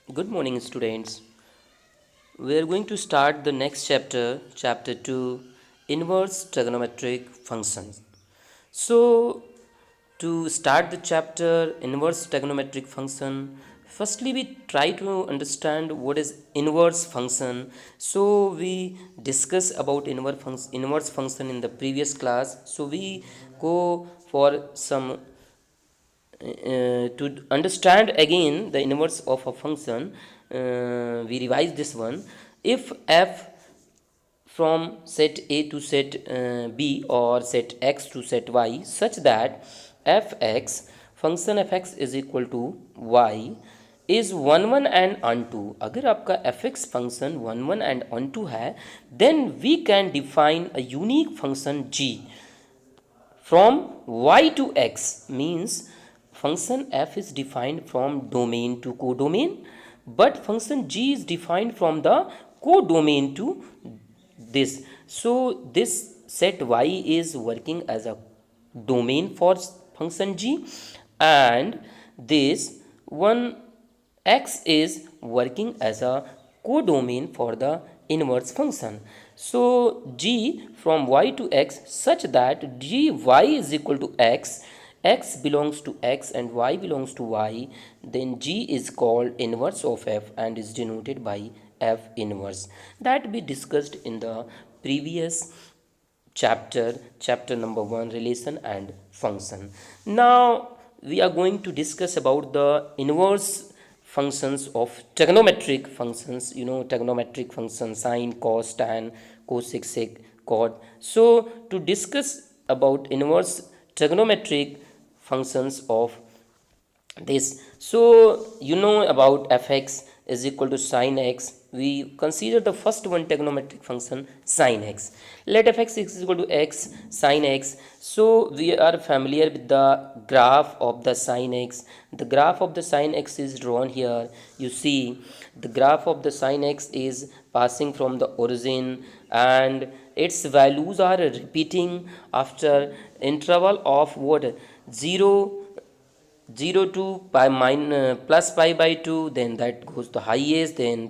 Good morning, students. We are going to start the next chapter, chapter 2, inverse trigonometric functions. So, to start the chapter, inverse trigonometric function, firstly we try to understand what is inverse function. So, we discuss about inverse function in the previous class. So, we go for some to understand again the inverse of a function. We revise this one. If f from set a to set b or set x to set y such that fx function fx is equal to y is one one and onto, अगर आपका F X function one one and onto है then we can define a unique function G from y to x. Means function f is defined from domain to codomain, but function g is defined from the codomain to this. So this set y is working as a domain for function g, and this one x is working as a codomain for the inverse function. So g from y to x such that gy is equal to x belongs to x and y belongs to y, then g is called inverse of f and is denoted by f inverse, that we discussed in the previous chapter number 1, relation and function. Now we are going to discuss about the inverse functions of trigonometric functions. Trigonometric functions, sine, cos, tan, cosec, sec, cot. So to discuss about inverse trigonometric functions of this, so about fx is equal to sine x. We consider the first one trigonometric function sine x. Let fx is equal to x sine x. So we are familiar with the graph of the sine x. The graph of the sine x is drawn here. You see the graph of the sine x is passing from the origin, and its values are repeating after interval of what, 0 to plus pi by 2, then that goes to highest, then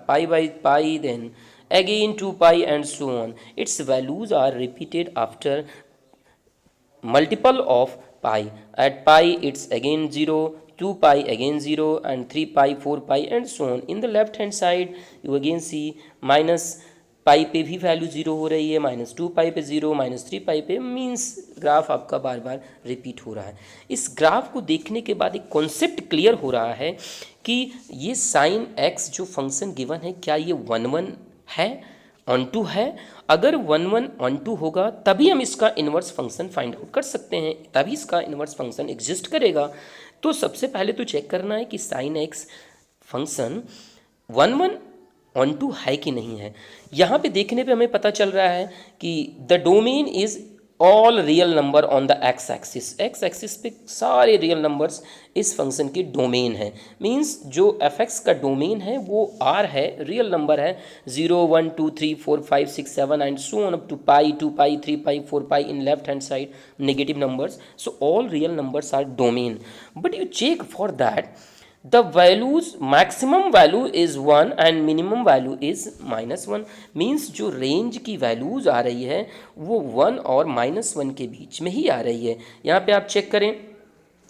pi by pi, then again 2 pi, and so on. Its values are repeated after multiple of pi. At pi it's again 0, 2 pi again 0, and 3 pi, 4 pi, and so on. In the left hand side you again see minus पाई पे भी value zero हो रही है, minus two पाई पे zero, minus three pi पे, means graph आपका बार बार repeat हो रहा है. इस ग्राफ को देखने के बाद एक कॉन्सेप्ट क्लियर हो रहा है कि ये साइन एक्स जो फंक्शन गिवन है क्या ये वन वन है, ऑन टू है. अगर वन वन ऑन टू होगा तभी हम इसका इन्वर्स फंक्शन फाइंड आउट कर सकते हैं, तभी इसका इन्वर्स फंक्शन एग्जिस्ट करेगा. तो सबसे पहले तो चेक करना है कि sine x function one one onto है कि नहीं है. यहाँ पे देखने पे हमें पता चल रहा है कि the domain is all real number on the x axis पे सारे रियल नंबर्स इस फंक्शन के डोमेन है. मींस जो एफ एक्स का डोमेन है वो आर है, रियल नंबर है, 0 1 2 3 4 5 6 7 and so on up to pi, 2 pi, 3 pi, 4 pi. In left hand side negative numbers. So all real numbers are domain. But you check for that the values maximum value is 1 and minimum value is -1. Means जो range की values आ रही है वो 1 और -1 के बीच में ही आ रही है. यहाँ पे आप चेक करें,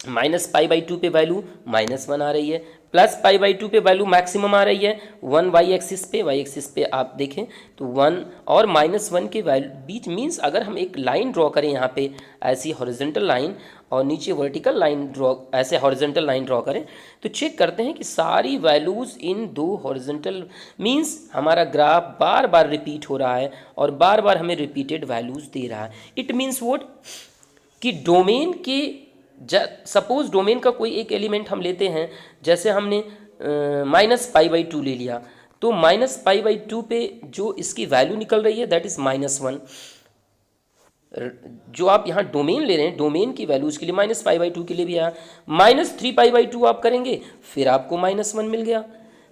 माइनस पाई बाई टू पे वैल्यू -1 आ रही है, प्लस पाई बाई टू पे वैल्यू मैक्सिमम आ रही है, 1 वाई एक्सिस पे आप देखें तो 1 और -1 के वैल्यू बीच. मीन्स अगर हम एक लाइन ड्रॉ करें यहाँ पे ऐसी हॉरिजेंटल लाइन और नीचे वर्टिकल लाइन ड्रॉ, ऐसे हॉरिजेंटल लाइन ड्रॉ करें तो चेक करते हैं कि सारी वैल्यूज़ इन दो हॉरिजेंटल, मीन्स हमारा ग्राफ बार बार रिपीट हो रहा है और बार बार हमें रिपीटेड वैल्यूज़ दे रहा है. इट मीन्स वोट कि डोमेन के, सपोज डोमेन का कोई एक एलिमेंट हम लेते हैं, जैसे हमने माइनस पाई बाई टू ले लिया, तो माइनस पाई बाई टू पे जो इसकी वैल्यू निकल रही है दैट इज़ -1. जो आप यहाँ डोमेन ले रहे हैं, डोमेन की वैल्यू उसके लिए माइनस पाई बाई टू के लिए भी आया, -3 पाई बाई टू आप करेंगे फिर आपको -1 मिल गया.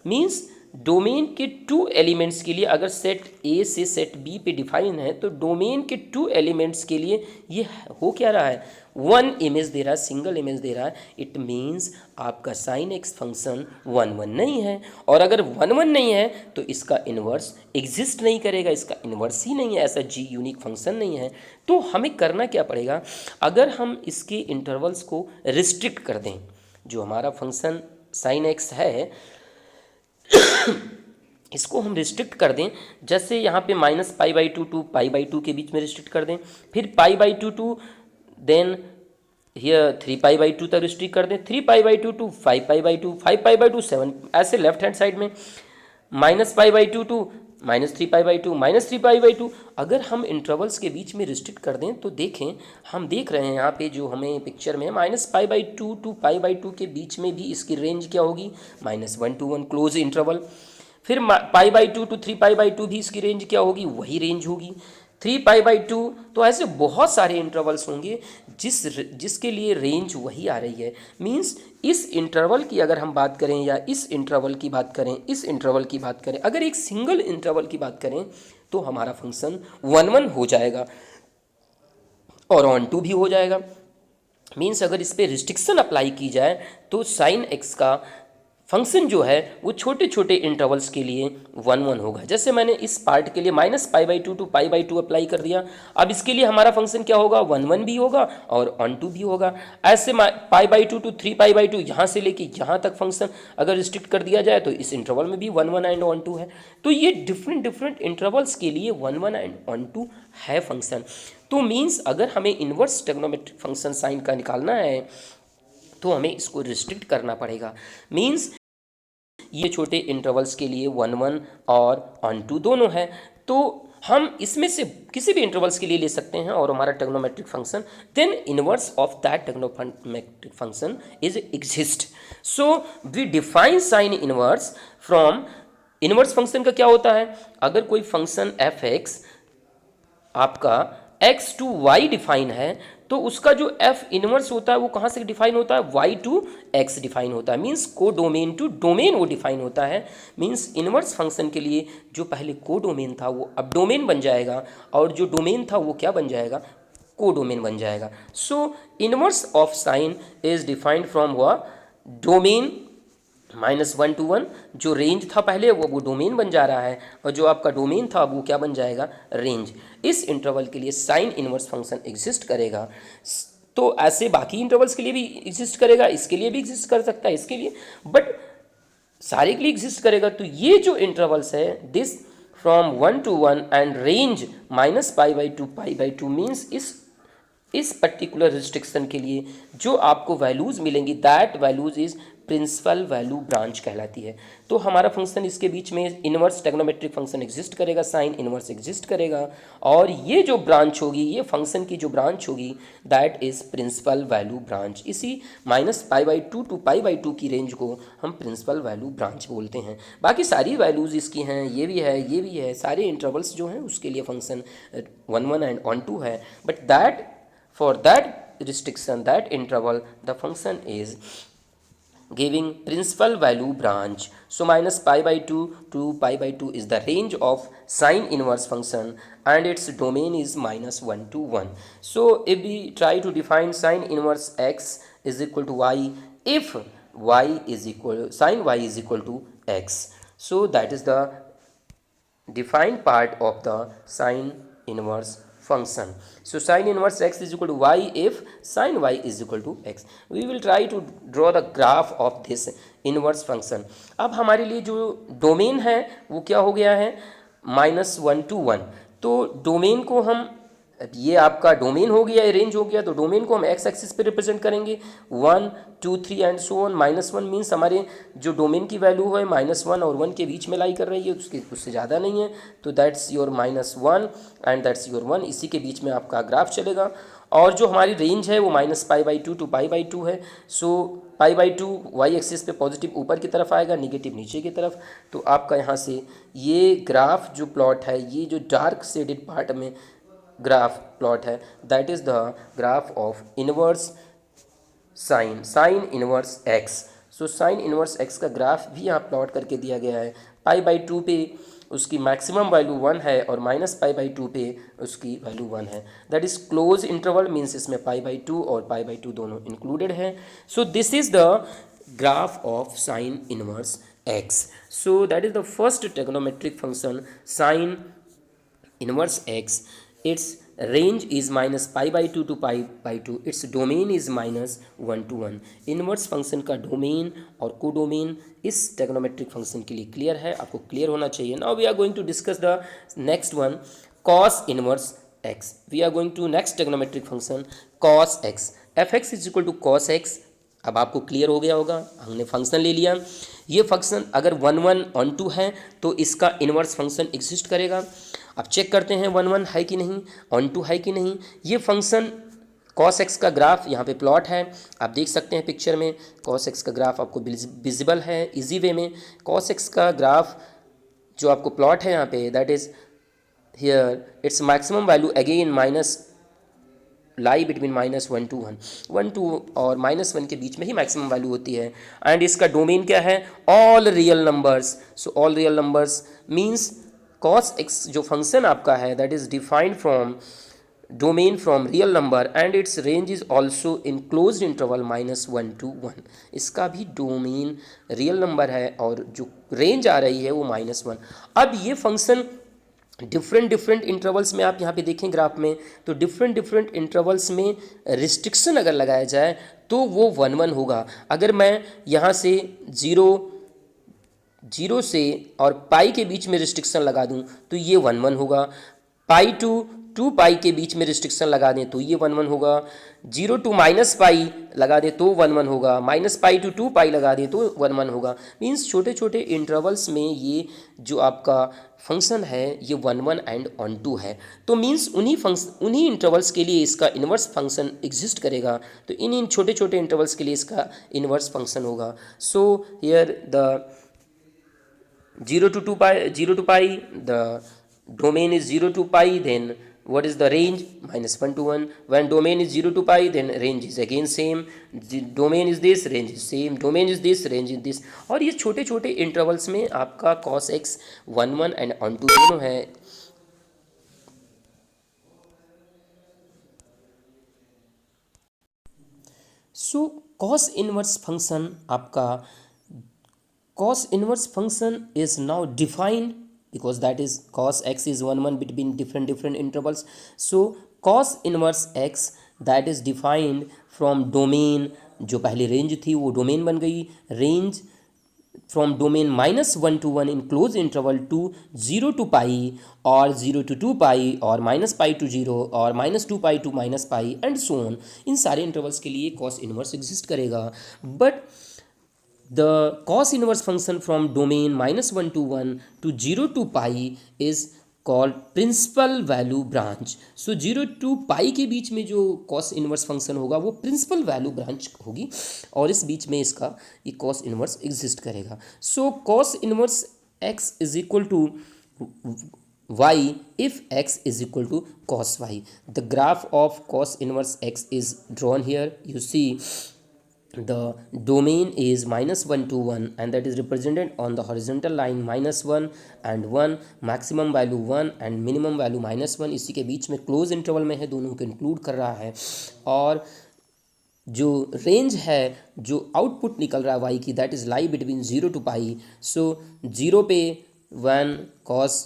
मीन्स डोमेन के टू एलिमेंट्स के लिए अगर सेट ए से सेट बी पे डिफाइन है तो डोमेन के टू एलिमेंट्स के लिए ये हो क्या रहा है, वन इमेज दे रहा है, सिंगल इमेज दे रहा है, इट मीन्स आपका साइन एक्स फंक्शन 1 1 नहीं है। और अगर 1 1 नहीं है तो इसका इन्वर्स एग्जिस्ट नहीं करेगा, इसका इन्वर्स ही नहीं है, ऐसा जी यूनिक फंक्शन नहीं है। तो हमें करना क्या पड़ेगा, अगर हम इसके इंटरवल्स को रिस्ट्रिक्ट कर दें, जो हमारा फंक्शन साइन एक्स है इसको हम रिस्ट्रिक्ट कर दें, जैसे यहाँ पे -π/2 टू π/2 के बीच में रिस्ट्रिक्ट कर दें, फिर π/2 टू देन हियर 3π/2 तक रिस्ट्रिक्ट कर दें, 3π/2 टू 5π/2, 5π/2 7, ऐसे लेफ्ट हैंड साइड में -π/2 टू -3π/2, -3π/2। अगर हम इंटरवल्स के बीच में रिस्ट्रिक्ट कर दें तो देखें, हम देख रहे हैं यहाँ पे जो हमें पिक्चर में -π/2 टू π/2 के बीच में भी इसकी रेंज क्या होगी, -1 to 1 क्लोज इंटरवल। फिर π/2 टू 3π/2 भी इसकी रेंज क्या होगी, वही रेंज होगी। 3π/2, तो ऐसे बहुत सारे इंटरवल्स होंगे जिसके लिए रेंज वही आ रही है। मींस इस इंटरवल की अगर हम बात करें, या इस इंटरवल की बात करें, इस इंटरवल की बात करें, अगर एक सिंगल इंटरवल की बात करें तो हमारा फंक्शन 1 1 हो जाएगा और ऑन टू भी हो जाएगा। मीन्स अगर इस पर रिस्ट्रिक्शन अप्लाई की जाए तो साइन एक्स का फंक्शन जो है वो छोटे छोटे इंटरवल्स के लिए 1 1 होगा। जैसे मैंने इस पार्ट के लिए -π/2 टू π/2 अप्लाई कर दिया, अब इसके लिए हमारा फंक्शन क्या होगा, 1 1 भी होगा और ऑन टू भी होगा। ऐसे π/2 टू 3π/2 यहाँ से लेके यहाँ तक फंक्शन अगर रिस्ट्रिक्ट कर दिया जाए तो इस इंटरवल में भी 1 1 एंड ऑन टू है। तो ये डिफरेंट इंटरवल्स के लिए 1 1 एंड ऑन टू है फंक्शन। तो मीन्स अगर हमें इन्वर्स ट्रिग्नोमेट्रिक फंक्शन साइन का निकालना है तो हमें इसको रिस्ट्रिक्ट करना पड़ेगा। मीन्स ये छोटे इंटरवल्स के लिए 1 1 और ऑन टू दोनों है, तो हम इसमें से किसी भी इंटरवल्स के लिए ले सकते हैं और हमारा trigonometric function, then inverse of that trigonometric function is exist. So we define sine inverse from, inverse function का क्या होता है, अगर कोई फंक्शन एफ एक्स आपका x टू y डिफाइन है तो उसका जो f इनवर्स होता है वो कहाँ से डिफाइन होता है, y टू x डिफाइन होता है। मीन्स को डोमेन टू डोमेन वो डिफाइन होता है। मीन्स इनवर्स फंक्शन के लिए जो पहले को डोमेन था वो अब डोमेन बन जाएगा, और जो डोमेन था वो क्या बन जाएगा, को डोमेन बन जाएगा। सो inverse of sine is defined from हुआ डोमेन -1 to 1, जो रेंज था पहले वो डोमेन बन जा रहा है, और जो आपका डोमेन था वो क्या बन जाएगा, रेंज। इस इंटरवल के लिए साइन इनवर्स फंक्शन एग्जिस्ट करेगा। तो ऐसे बाकी इंटरवल्स के लिए भी एग्जिस्ट करेगा, इसके लिए भी एग्जिस्ट कर सकता है, इसके लिए, बट सारे के लिए एग्जिस्ट करेगा। तो ये जो इंटरवल्स है this from 1 to 1 and range -π/2 π/2 means इस पर्टिकुलर रिस्ट्रिक्शन के लिए जो आपको वैल्यूज़ मिलेंगी that values is principal value branch कहलाती है। तो हमारा फंक्शन इसके बीच में इनवर्स ट्रिग्नोमेट्रिक फंक्शन एग्जिस्ट करेगा, साइन इनवर्स एग्जिस्ट करेगा, और ये जो ब्रांच होगी, ये फंक्शन की जो ब्रांच होगी that is principal value branch. इसी -π/2 टू π/2 की रेंज को हम प्रिंसिपल वैल्यू ब्रांच बोलते हैं। बाकी सारी वैल्यूज़ इसकी हैं, ये भी है, ये भी है, सारे इंटरवल्स जो हैं उसके लिए फंक्शन 1 1 एंड ऑन टू है, but that for that restriction, that interval, the function is giving principal value branch. So -π/2 to π/2 is the range of sine inverse function and its domain is -1 to 1. So if we try to define sine inverse x is equal to y, if y is equal, sine y is equal to x, so that is the defined part of the sine inverse function. So sine inverse x is equal to y if sine y is equal to x. We will try to draw the graph of this inverse function. अब हमारे लिए जो domain है वो क्या हो गया है, -1 to 1। तो डोमेन को हम, ये आपका डोमेन हो गया, रेंज हो गया, तो डोमेन को हम एक्स एक्सिस पे रिप्रेजेंट करेंगे 1 2 3 एंड सो ऑन। -1 मीन्स हमारे जो डोमेन की वैल्यू है -1 और 1 के बीच में लाई कर रही है, उससे ज़्यादा नहीं है, तो that's your -1 and that's your 1, इसी के बीच में आपका ग्राफ चलेगा। और जो हमारी रेंज है वो -π/2 टू π/2 है। सो π/2 वाई एक्सिस पे पॉजिटिव ऊपर की तरफ आएगा, निगेटिव नीचे की तरफ। तो आपका यहाँ से ये ग्राफ जो प्लॉट है, ये जो डार्क शेडेड पार्ट में ग्राफ प्लॉट है, that is the graph of inverse sine inverse x. So sine inverse x का ग्राफ भी यहाँ प्लॉट करके दिया गया है। π/2 पे उसकी मैक्सिमम वैल्यू 1 है और -π/2 पे उसकी वैल्यू 1 है। That is close interval means इसमें π/2 और π/2 दोनों इंक्लूडेड है। So this is the graph of sine inverse x. So that is the first trigonometric function sine inverse x. Its range is -π/2 to π/2. Its domain is -1 to 1. Inverse function का domain और codomain इस trigonometric function के लिए clear है, आपको clear होना चाहिए। Now we are going to discuss the next one, cos inverse x. We are going to next trigonometric function cos x. fx is equal to cos x। अब आपको clear हो गया होगा, हमने फंक्शन ले लिया। ये फंक्शन अगर 1 1 ऑन 2 है तो इसका इनवर्स फंक्शन एग्जिस्ट करेगा। अब चेक करते हैं 1 1 है कि नहीं, ऑन 2 है कि नहीं। ये फंक्शन cos x का ग्राफ यहाँ पे प्लॉट है, आप देख सकते हैं पिक्चर में। cos x का ग्राफ आपको विजिबल है इजी वे में। cos x का ग्राफ जो आपको प्लॉट है यहाँ पे, that is here its maximum value again minus lie between -1 to 1, 1 2 और -1 के बीच में ही मैक्सिमम वैल्यू होती है। एंड इसका डोमेन क्या है, all real numbers. So all real numbers means cos x जो फंक्शन आपका है that is defined from domain from real number and it's range is also in closed interval -1 to 1। इसका भी डोमेन रियल नंबर है और जो range आ रही है वो -1। अब ये फंक्शन डिफरेंट इंटरवल्स में आप यहाँ पे देखें ग्राफ में, तो डिफरेंट इंटरवल्स में रिस्ट्रिक्शन अगर लगाया जाए तो वो 1 1 होगा। अगर मैं यहाँ से 0 से और पाई के बीच में रिस्ट्रिक्शन लगा दूँ तो ये 1 1 होगा। पाई टू 2 पाई के बीच में रिस्ट्रिक्शन लगा दें तो ये 1 1 होगा। 0 to -पाई लगा दें तो 1 1 होगा। -पाई to 2 पाई लगा दें तो 1 1 होगा। मीन्स छोटे छोटे इंटरवल्स में ये जो आपका फंक्शन है ये 1 1 एंड ऑन 2 है। तो मीन्स उन्हीं इंटरवल्स के लिए इसका इन्वर्स फंक्शन एग्जिस्ट करेगा। तो इन छोटे छोटे इंटरवल्स के लिए इसका इन्वर्स फंक्शन होगा। So here the 0 to pi, the domain is 0 to pi, then what is the range, -1 to 1. When domain is 0 to pi, then range is again same. The domain is this, range is same. Domain is this, range is this. और ये छोटे छोटे intervals में आपका cos x 1 1 and on 2 दोनों है। सो cos inverse function आपका cos inverse function is now defined because that is cos x is 1 1 between different intervals. So cos inverse x that is defined from domain, जो पहले range थी वो domain बन गई range from domain -1 to 1 in close interval to 0 to pi और 0 to 2 पाई और -पाई to 0 और -2 pi to -pi and so on. इन सारे इंटरवल्स के लिए cos इनवर्स एग्जिस्ट करेगा। But the cos inverse function from domain -1 to 1 to 0 to pi is called principal value branch. So 0 to pi के बीच में जो cos inverse function होगा वो principal value branch होगी और इस बीच में इसका ये cos inverse exist करेगा। So cos inverse x is equal to y if x is equal to cos y. The graph of cos inverse x is drawn here. You see the domain is -1 to 1 and that is represented on the horizontal line -1 and 1, maximum value 1 and minimum value -1। इसी के बीच में close interval में है, दोनों को include कर रहा है। और जो रेंज है जो आउटपुट निकल रहा है y की that is lie between 0 to पाई। सो 0 पे 1 cos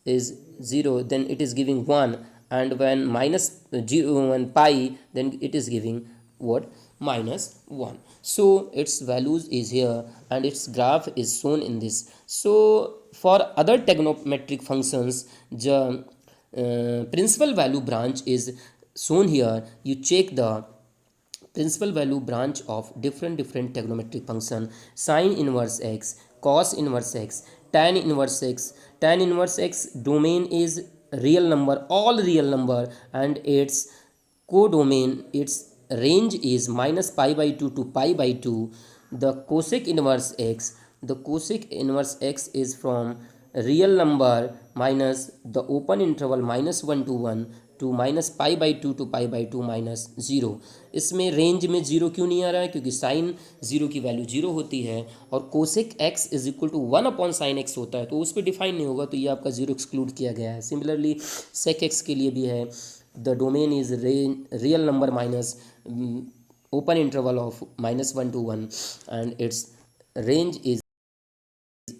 is 0 then it is giving 1 and when -1 pi then it is giving what, -1. So its values is here and its graph is shown in this. So for other trigonometric functions the principal value branch is shown here. You check the principal value branch of different trigonometric function: sine inverse x, cos inverse x, tan inverse x. Tan inverse x domain is real number, all real number, and its codomain, its range is -π/2 to π/2. The cosec inverse x, the cosec inverse x is from real number minus the open interval -1 to 1 to minus pi by two pi by two minus zero. इसमें range में zero क्यों नहीं आ रहा है? क्योंकि sine zero की value zero होती है और cosec x is equal to one upon sine x होता है, तो उस पर डिफाइन नहीं होगा, तो ये आपका ज़ीरो एक्सक्लूड किया गया है। सिमिलरली सेक एक्स के लिए भी है, the domain is real number minus open interval of -1 to 1 and its range is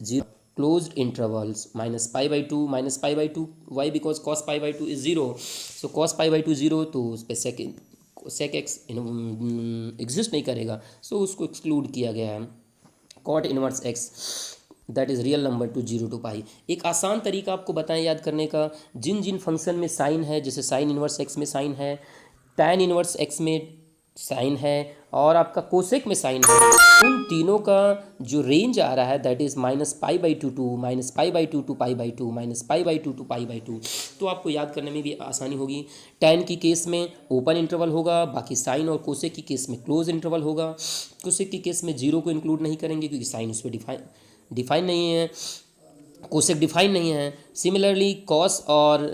0 closed intervals minus pi by 2 minus pi by 2 why because cos pi by 2 is 0 so cos pi by 2 0 तो उस पे sec x exist नहीं करेगा सो उसको exclude किया गया है cot inverse x that is real number to zero to pi. एक आसान तरीका आपको बताएं याद करने का, जिन जिन फंक्शन में साइन है, जैसे साइन इनवर्स एक्स में साइन है, tan इनवर्स एक्स में साइन है और आपका कोसेक में साइन है, उन तीनों का जो रेंज आ रहा है that is minus pi by two minus pi by two pi by two minus pi by two pi by to. तो आपको याद करने में भी आसानी होगी। टैन की केस में ओपन इंटरवल होगा, बाकी साइन और कोसेक की केस में क्लोज इंटरवल होगा। कोसेक की केस में जीरो को इंक्लूड नहीं करेंगे क्योंकि साइन उस पर डिफाइन नहीं है, कोसेक डिफाइन नहीं है। सिमिलरली कॉस और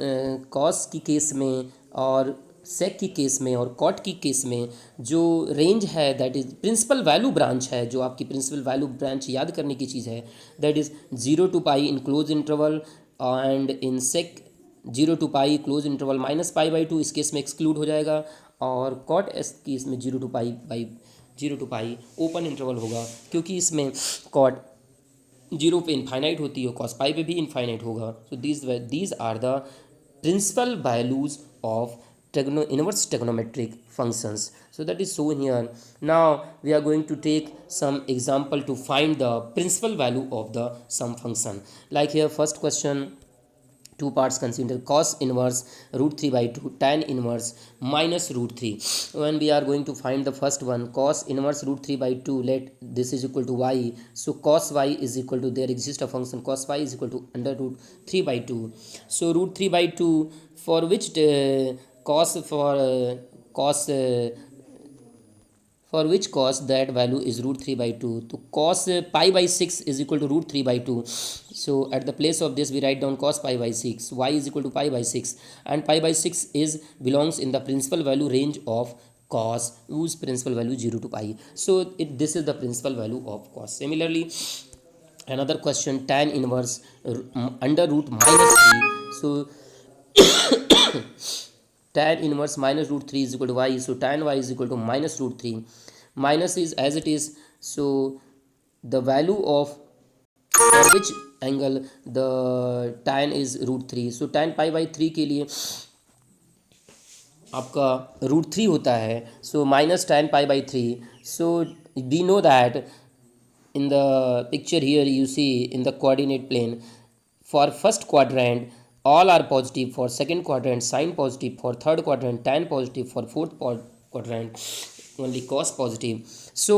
कॉस की केस में और सेक की केस में और कॉट की केस में जो रेंज है that is principal value branch है, जो आपकी प्रिंसिपल वैल्यू ब्रांच याद करने की चीज़ है that is zero to pi in close interval and in sec zero to pi close interval minus pi by two, इस केस में एक्सक्लूड हो जाएगा। और कॉट एस केस में zero to pi open interval होगा क्योंकि इसमें कॉट जीरो पे इनफाइनाइट होती है, कॉस पाई पे भी इनफाइनाइट होगा। So these are the principal values of inverse trigonometric functions. So that is shown here. Now we are going to take some example to find the principal value of the sum function. Like here first question, two parts consider cos inverse root 3 by 2 tan inverse minus root 3. When we are going to find the first one, cos inverse root 3 by 2, let this is equal to y, so cos y is equal to, there exists a function cos y is equal to under root 3 by 2. So root 3 by 2 for which cos cos for which cos that value is root 3 by 2. तो cos pi by 6 is equal to root 3 by 2. So at the place of this we write down cos pi by 6, y is equal to pi by 6, and pi by 6 is belongs in the principal value range of cos, whose principal value 0 to pi. So this is the principal value of cos. Similarly another question, tan inverse under root minus 3. So tan inverse minus root 3 is equal to y, so tan y is equal to minus root 3. Minus is as it is, so the value of for which angle the tan is root 3. So tan pi by 3 के लिए आपका root 3 होता है, so minus tan pi by 3. So we know that in the picture here you see in the coordinate plane, for first quadrant all are positive, for second quadrant sine positive, for third quadrant tan positive, for fourth quadrant only cos positive. So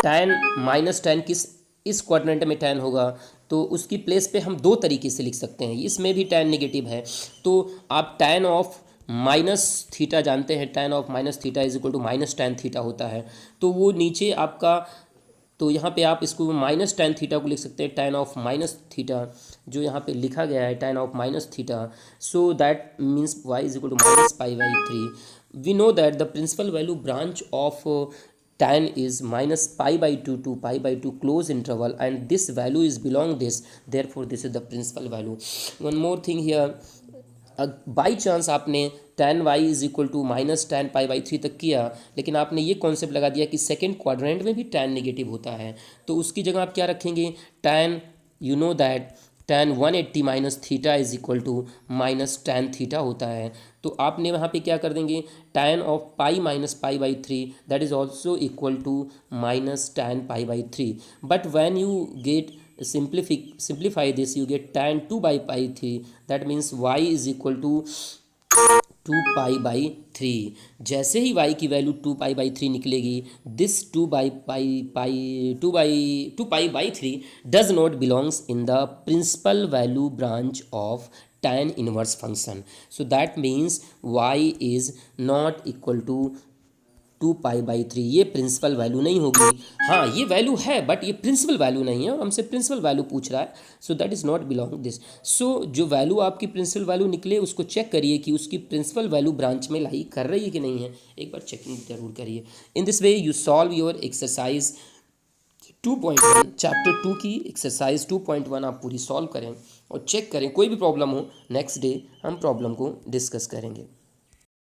tan minus tan किस इस quadrant में tan होगा, तो उसकी place पे हम दो तरीके से लिख सकते हैं। इसमें भी tan नेगेटिव है, तो आप tan ऑफ माइनस थीटा जानते हैं, tan of minus theta is equal to minus tan theta होता है, तो वो नीचे आपका, तो यहाँ पे आप इसको माइनस tan थीटा को लिख सकते हैं, tan ऑफ माइनस थीटा जो यहाँ पे लिखा गया है tan of minus theta, so that means y is equal to minus pi by 3. We know that the principal value branch of tan is minus pi by 2 to pi by 2 close interval, and this value is belong this, therefore this is the principal value. One more thing here, by chance आपने tan y is equal to minus tan pi by 3 तक किया, लेकिन आपने ये concept लगा दिया कि second quadrant में भी tan नेगेटिव होता है, तो उसकी जगह आप क्या रखेंगे, tan you know that tan 180 minus theta is equal to minus tan theta होता है, तो आपने वहाँ पे क्या कर देंगे, tan of pi minus pi by 3 that is also equal to minus tan pi by 3. But when you get simplify this, you get tan 2 by pi 3, that means y is equal to 2 pi by 3. जैसे ही y की value 2 pi by 3 निकलेगी, this 2 pi by 3 does not belongs in the principal value branch of tan inverse function. So that means y is not equal to 2 पाई/3 ये principal value नहीं होगी। हाँ ये value है but ये principal value नहीं है और हमसे प्रिंसिपल वैल्यू पूछ रहा है, so that is not belong this. So जो वैल्यू आपकी प्रिंसिपल वैल्यू निकले उसको चेक करिए कि उसकी प्रिंसिपल वैल्यू ब्रांच में लाई कर रही है कि नहीं है, एक बार चेकिंग जरूर करिए। In this way you solve your exercise 2.1, chapter 2 की एक्सरसाइज 2.1 आप पूरी सॉल्व करें और चेक करें, कोई भी प्रॉब्लम हो नेक्स्ट डे हम प्रॉब्लम को डिस्कस करेंगे।